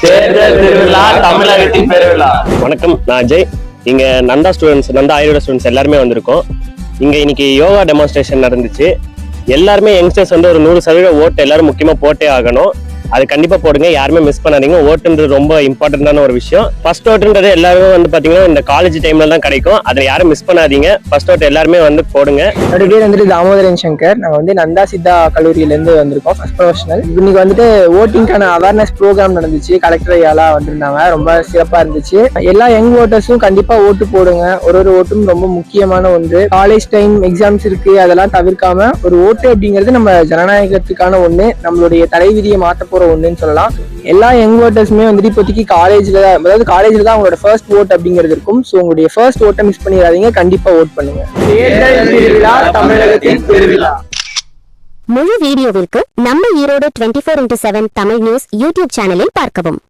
தேர்தல் திருவிழா தமிழகத்தின் பெருவிழா. வணக்கம், நான் அஜய். இங்க நந்தா ஆயுர்வேத ஸ்டூடெண்ட்ஸ் எல்லாருமே வந்திருக்கோம். இங்க இன்னைக்கு யோகா டெமான்ஸ்ட்ரேஷன் நடந்துச்சு. எல்லாருமே யங்ஸ்டர்ஸ் வந்து ஒரு 100% ஓட்டு எல்லாரும் முக்கியமா போட்டே ஆகணும். அது கண்டிப்பா போடுங்க, யாருமே மிஸ் பண்ணாதீங்க. ஓட்டுன்றது ரொம்ப இம்பார்ட்டன்டான ஒரு விஷயம். ஃபர்ஸ்ட் ஓட்டுன்றது எல்லாருமே வந்து பாத்தீங்கன்னா இந்த காலேஜ் டைம்ல தான் கிடைக்கும். அதை யாரும் மிஸ் பண்ணாதீங்க. ஃபர்ஸ்ட் ஓட்டு எல்லாருமே வந்து போடுங்க. என்னோட பேர் வந்துட்டு தாமோதரன் சங்கர். நாங்கள் வந்து நந்தா சித்தா கல்லூரியிலேருந்து வந்திருக்கோம், ஃபர்ஸ்ட் ப்ரொஃபஷனல். இன்னைக்கு வந்துட்டு ஓட்டிங்கான அவேர்னஸ் ப்ரோக்ராம் நடந்துச்சு. கலெக்டர் ஐயாலாம் வந்திருந்தாங்க, ரொம்ப சிறப்பாக இருந்துச்சு. எல்லா யங் ஓட்டர்ஸும் கண்டிப்பா ஓட்டு போடுங்க. ஒரு ஓட்டும் ரொம்ப முக்கியமான ஒன்று. காலேஜ் டைம் எக்ஸாம்ஸ் இருக்கு, அதெல்லாம் தவிர்க்காம ஒரு ஓட்டு அப்படிங்கிறது நம்ம ஜனநாயகத்துக்கான ஒண்ணு, நம்மளுடைய தலைவிதியை மாற்ற போற ஒண்ணுன்னு சொல்லலாம். எல்லா யங் ஓட்டர்ஸுமே வந்துட்டு இப்போதைக்கு காலேஜ்ல தான் அவங்களோட ஃபர்ஸ்ட் ஓட் அப்படிங்கிறது இருக்கும். ஸோ உங்களுடைய ஃபர்ஸ்ட் ஓட்டை மிஸ் பண்ணிடாதீங்க, கண்டிப்பா ஓட் பண்ணுங்க. தேர்தல் திருவிழா தமிழகத்தின் பெருவிழா. முழு வீடியோவிற்கு நம்ம Erode 24x7 Tamil news YouTube சேனலில் பார்க்கவும்.